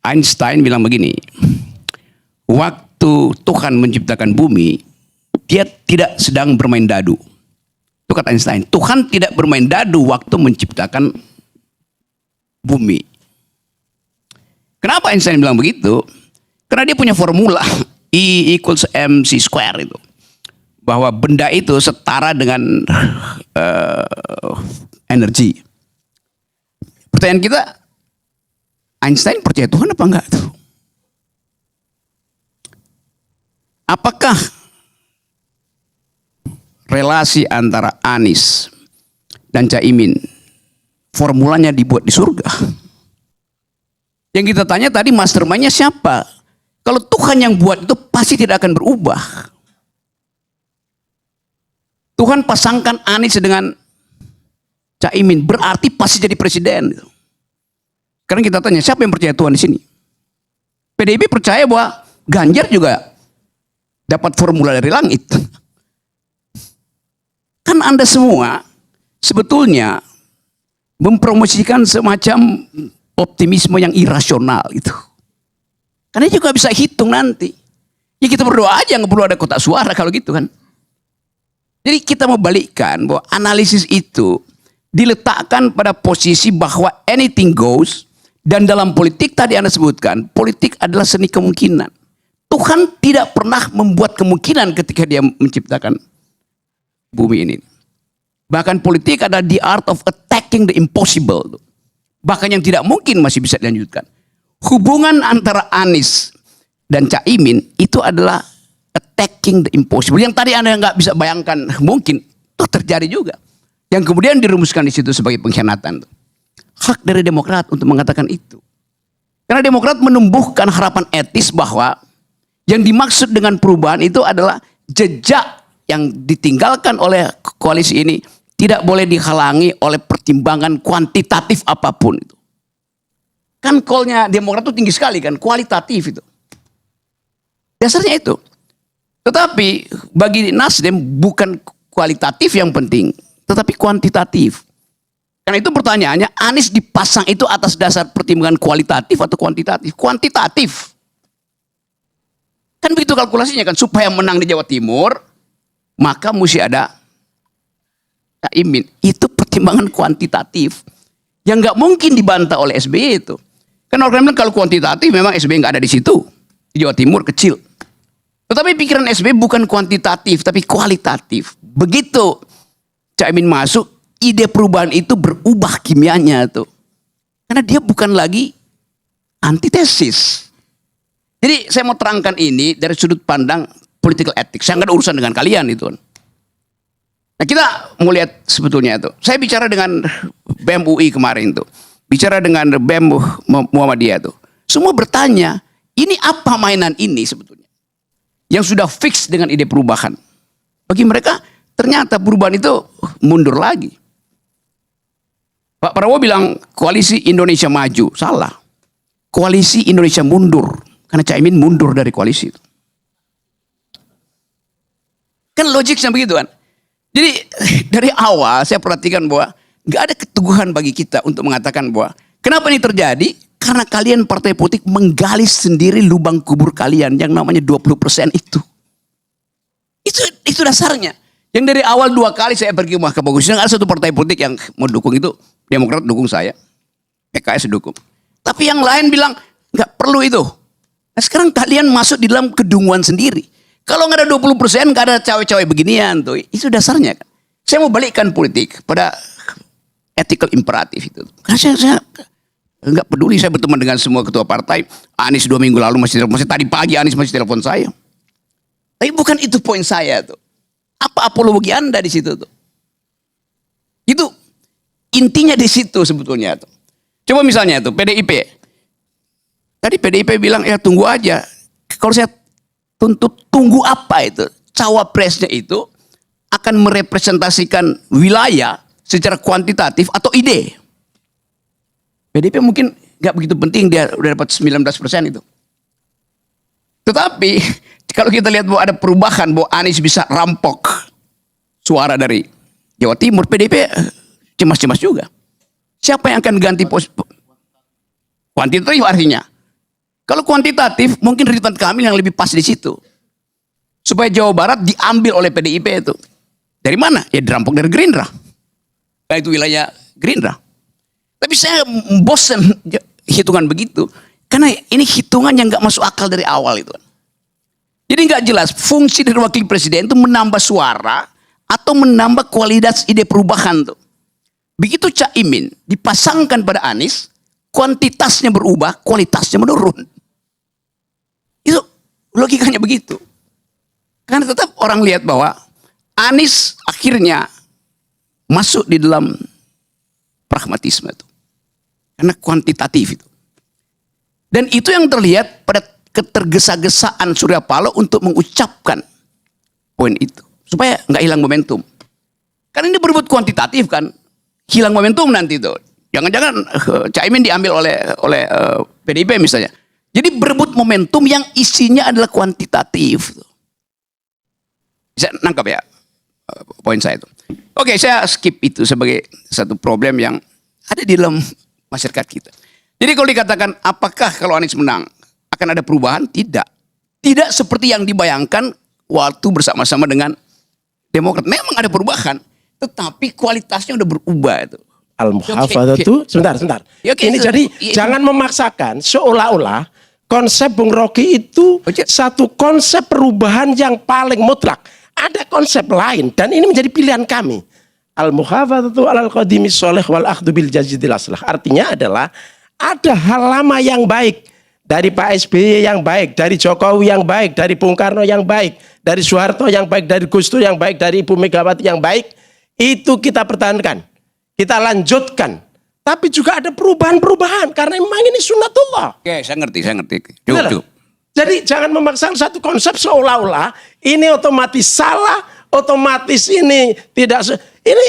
Einstein bilang begini, waktu Tuhan menciptakan bumi, dia tidak sedang bermain dadu. Itu kata Einstein. Tuhan tidak bermain dadu waktu menciptakan bumi. Kenapa Einstein bilang begitu? Karena dia punya formula E equals mc square itu. Bahwa benda itu setara dengan energi. Pertanyaan kita, Einstein percaya Tuhan apa enggak tuh? Apakah relasi antara Anies dan Caimin formulanya dibuat di surga? Yang kita tanya tadi, mastermind-nya siapa? Kalau Tuhan yang buat itu pasti tidak akan berubah. Tuhan pasangkan Anies dengan Caimin, berarti pasti jadi presiden. Sekarang kita tanya, siapa yang percaya Tuhan di sini? PDIP percaya bahwa Ganjar juga dapat formula dari langit. Kan Anda semua sebetulnya mempromosikan semacam optimisme yang irasional itu. Karena juga bisa hitung nanti. Ya kita berdoa aja, nggak perlu ada kotak suara kalau gitu kan. Jadi kita mau balikkan bahwa analisis itu diletakkan pada posisi bahwa anything goes. Dan dalam politik tadi Anda sebutkan, politik adalah seni kemungkinan. Tuhan tidak pernah membuat kemungkinan ketika dia menciptakan bumi ini. Bahkan politik adalah the art of attacking the impossible. Bahkan yang tidak mungkin masih bisa dilanjutkan. Hubungan antara Anies dan Caimin itu adalah attacking the impossible. Yang tadi Anda nggak bisa bayangkan mungkin, itu terjadi juga. Yang kemudian dirumuskan di situ sebagai pengkhianatan. Hak dari Demokrat untuk mengatakan itu. Karena Demokrat menumbuhkan harapan etis bahwa yang dimaksud dengan perubahan itu adalah jejak yang ditinggalkan oleh koalisi ini tidak boleh dihalangi oleh pertimbangan kuantitatif apapun itu. Kan call-nya Demokrat itu tinggi sekali kan, kualitatif itu. Dasarnya itu. Tetapi bagi Nasdem bukan kualitatif yang penting, tetapi kuantitatif. Karena itu pertanyaannya, Anies dipasang itu atas dasar pertimbangan kualitatif atau kuantitatif? Kuantitatif. Kan begitu kalkulasinya kan, supaya menang di Jawa Timur, maka mesti ada Caimin. Itu pertimbangan kuantitatif. Yang nggak mungkin dibantah oleh SBY itu. Kan orang bilang kalau kuantitatif memang SBY nggak ada di situ. Di Jawa Timur kecil. Tetapi pikiran SBY bukan kuantitatif, tapi kualitatif. Begitu Caimin masuk, ide perubahan itu berubah kimianya tuh. Karena dia bukan lagi antitesis. Jadi saya mau terangkan ini dari sudut pandang political ethics. Saya nggak ada urusan dengan kalian itu. Nah kita mau lihat sebetulnya itu. Saya bicara dengan BEM UI kemarin tuh. Bicara dengan BEM Muhammadiyah tuh. Semua bertanya, ini apa mainan ini sebetulnya? Yang sudah fix dengan ide perubahan. Bagi mereka ternyata perubahan itu mundur lagi. Pak Prabowo bilang koalisi Indonesia maju. Salah. Koalisi Indonesia mundur. Karena Caimin mundur dari koalisi itu. Kan logiknya begitu kan. Jadi dari awal saya perhatikan bahwa nggak ada keteguhan bagi kita untuk mengatakan bahwa kenapa ini terjadi? Karena kalian partai politik menggali sendiri lubang kubur kalian yang namanya 20% itu. Itu dasarnya. Yang dari awal 2 kali saya pergi ke Mahkamah Konstitusi, ada satu partai politik yang mau dukung itu, Demokrat dukung saya, PKS dukung. Tapi yang lain bilang, nggak perlu itu. Nah sekarang kalian masuk di dalam kedunguan sendiri. Kalau nggak ada 20%, nggak ada cawe-cawe beginian tuh. Itu dasarnya kan. Saya mau balikkan politik pada ethical imperatif itu. Karena saya nggak peduli, saya berteman dengan semua ketua partai. Anies 2 minggu lalu masih telepon saya, tadi pagi Anies masih telepon saya. Tapi bukan itu poin saya tuh. Apa apologi Anda di situ tuh? Itu intinya di situ sebetulnya tuh. Coba misalnya tuh PDIP. Tadi PDIP bilang ya tunggu aja. Kalau saya tuntut tunggu apa itu? Cawapresnya itu akan merepresentasikan wilayah secara kuantitatif atau ide. PDIP mungkin nggak begitu penting, dia udah dapat 19% itu. Tetapi kalau kita lihat bahwa ada perubahan, bahwa Anies bisa rampok suara dari Jawa Timur, PDIP cemas-cemas juga. Siapa yang akan ganti pos? Kuantitatif artinya. Kalau kuantitatif, mungkin Ridwan Kamil yang lebih pas di situ. Supaya Jawa Barat diambil oleh PDIP itu. Dari mana? Ya dirampok dari Gerindra. Nah, itu wilayah Gerindra. Tapi saya bosan hitungan begitu. Karena ini hitungan yang nggak masuk akal dari awal itu. Jadi nggak jelas fungsi dari wakil presiden itu menambah suara atau menambah kualitas ide perubahan tuh. Begitu Caimin dipasangkan pada Anies, kuantitasnya berubah, kualitasnya menurun. Itu logikanya begitu. Karena tetap orang lihat bahwa Anies akhirnya masuk di dalam pragmatisme itu. Karena kuantitatif itu. Dan itu yang terlihat pada ketergesa-gesaan Surya Paloh untuk mengucapkan poin itu. Supaya nggak hilang momentum. Karena ini berebut kuantitatif kan. Hilang momentum nanti itu. Jangan-jangan Caimin diambil oleh PDIP misalnya. Jadi berebut momentum yang isinya adalah kuantitatif. Bisa nangkap ya poin saya itu. Oke, saya skip itu sebagai satu problem yang ada di dalam masyarakat kita. Jadi kalau dikatakan apakah kalau Anies menang akan ada perubahan? Tidak. Tidak seperti yang dibayangkan waktu bersama-sama dengan Demokrat. Memang ada perubahan, tetapi kualitasnya udah berubah itu. Al-muhafadzatu, sebentar. Ini jadi jangan memaksakan seolah-olah konsep Bung Rocky itu satu konsep perubahan yang paling mutlak. Ada konsep lain dan ini menjadi pilihan kami. Al-muhafadzatu alal qadimi sholih wal akhdhu bil jadidil aslah. Artinya adalah ada hal lama yang baik dari Pak SBY yang baik, dari Jokowi yang baik, dari Bung Karno yang baik, dari Soeharto yang baik, dari Gus Dur yang baik, dari Ibu Megawati yang baik. Itu kita pertahankan, kita lanjutkan. Tapi juga ada perubahan-perubahan karena memang ini sunnatullah. Oke, saya ngerti. Cukup. Jadi jangan memaksakan satu konsep seolah-olah ini otomatis salah, otomatis ini tidak. Ini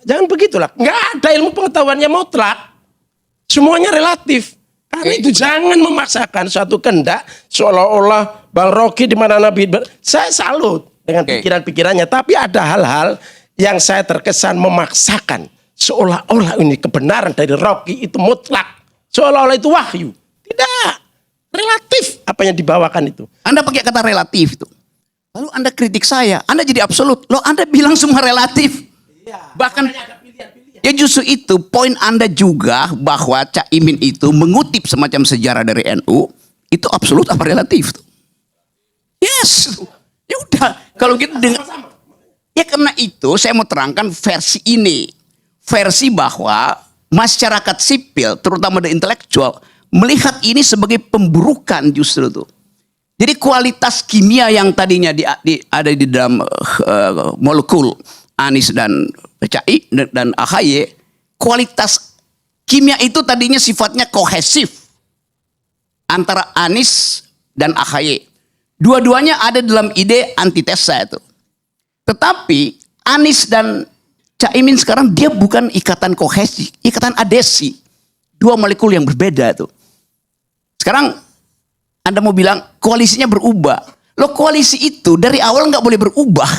jangan begitulah. Nggak ada ilmu pengetahuannya mutlak. Semuanya relatif. Karena itu jangan memaksakan suatu kehendak seolah-olah Bang Rocky di mana Nabi. Saya salut dengan pikiran-pikirannya, tapi ada hal-hal yang saya terkesan memaksakan seolah-olah ini kebenaran dari Rocky itu mutlak, seolah-olah itu wahyu. Tidak, relatif apa yang dibawakan itu. Anda pakai kata relatif itu. Lalu Anda kritik saya, Anda jadi absolut. Loh, Anda bilang semua relatif. Bahkan ya justru itu poin Anda juga bahwa Caimin itu mengutip semacam sejarah dari NU itu absolut apa relatif tuh? Yes. Ya udah, kalau gitu dengan ya karena itu saya mau terangkan versi ini. Versi bahwa masyarakat sipil terutama dari intelektual melihat ini sebagai pemburukan justru tuh. Jadi kualitas kimia yang tadinya ada di dalam molekul Anies dan PCI dan AHY, kualitas kimia itu tadinya sifatnya kohesif antara Anies dan AHY. Dua-duanya ada dalam ide antitesa itu. Tetapi Anies dan Caimin sekarang dia bukan ikatan kohesi, ikatan adesi. Dua molekul yang berbeda itu. Sekarang Anda mau bilang koalisinya berubah. Loh, koalisi itu dari awal nggak boleh berubah.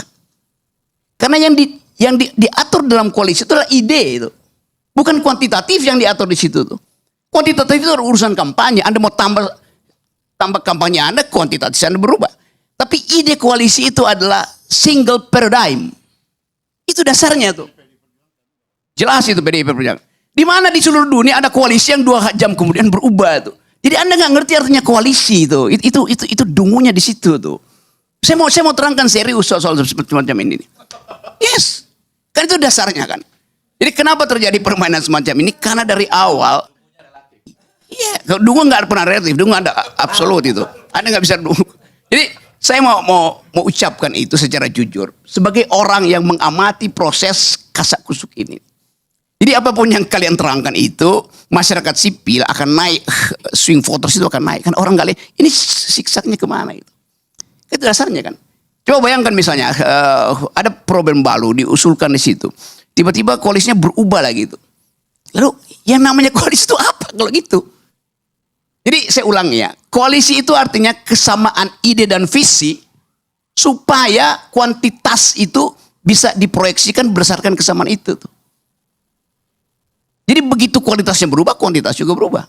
Karena yang diatur dalam koalisi itu adalah ide itu. Bukan kuantitatif yang diatur di situ tuh. Kuantitatif itu urusan kampanye. Anda mau tambah kampanye Anda, kuantitatif Anda berubah. Tapi ide koalisi itu adalah single paradigm. Itu dasarnya tuh. Jelas itu PDIP Perjuangan. Di mana di seluruh dunia ada koalisi yang 2 jam kemudian berubah tuh. Jadi Anda nggak ngerti artinya koalisi itu. Itu dungunya di situ tuh. Saya mau terangkan serius soal semacam ini. Yes. Kan itu dasarnya kan. Jadi kenapa terjadi permainan semacam ini? Karena dari awal iya, dungu nggak pernah relatif, dungu ada absolut itu. Anda nggak bisa dungu. Jadi saya mau ucapkan itu secara jujur sebagai orang yang mengamati proses kasak kusuk ini. Jadi apapun yang kalian terangkan itu, masyarakat sipil akan naik, swing voters itu akan naik. Kan orang nggak lihat ini siksaknya kemana itu. Itu dasarnya kan. Coba bayangkan misalnya ada problem baru diusulkan di situ, tiba-tiba koalisinya berubah lagi itu. Lalu yang namanya koalisi itu apa kalau gitu? Jadi saya ulangi ya, koalisi itu artinya kesamaan ide dan visi supaya kuantitas itu bisa diproyeksikan berdasarkan kesamaan itu tuh. Jadi begitu kualitasnya berubah, kuantitas juga berubah.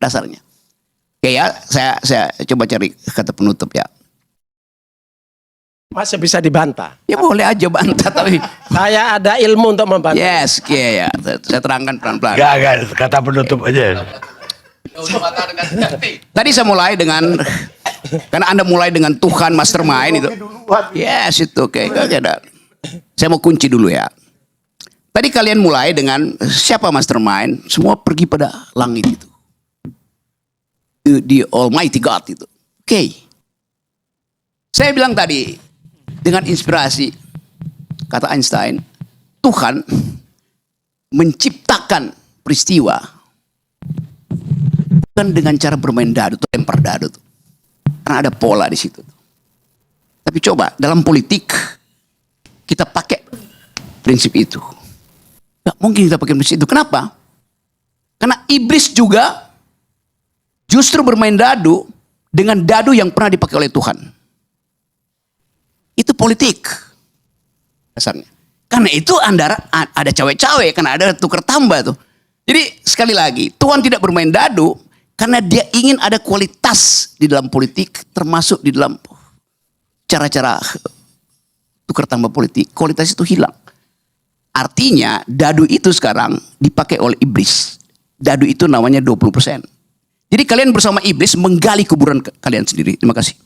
dasarnya. Oke ya, saya coba cari kata penutup ya. Masih bisa dibantah. Ya boleh aja bantah tapi Saya ada ilmu untuk membantah. yes, ya. Saya terangkan pelan-pelan. Gak, kata penutup aja. Tadi saya mulai dengan karena Anda mulai dengan Tuhan mastermind itu. Yes, itu oke. Saya mau kunci dulu ya. Tadi kalian mulai dengan siapa mastermind? Semua pergi pada langit itu. The Almighty God itu. Oke. Saya bilang tadi dengan inspirasi kata Einstein, Tuhan menciptakan peristiwa bukan dengan cara bermain dadu, lempar dadu tuh. Karena ada pola di situ. Tapi coba dalam politik kita pakai prinsip itu. Gak mungkin kita pakai prinsip itu. Kenapa? Karena iblis juga justru bermain dadu dengan dadu yang pernah dipakai oleh Tuhan. Itu politik dasarnya. Karena itu ada cawe-cawe, karena ada tukar tambah tuh. Jadi sekali lagi, Tuhan tidak bermain dadu karena dia ingin ada kualitas di dalam politik, termasuk di dalam cara-cara tukar tambah politik. Kualitas itu hilang. Artinya dadu itu sekarang dipakai oleh iblis. Dadu itu namanya 20%. Jadi kalian bersama iblis menggali kuburan kalian sendiri. Terima kasih.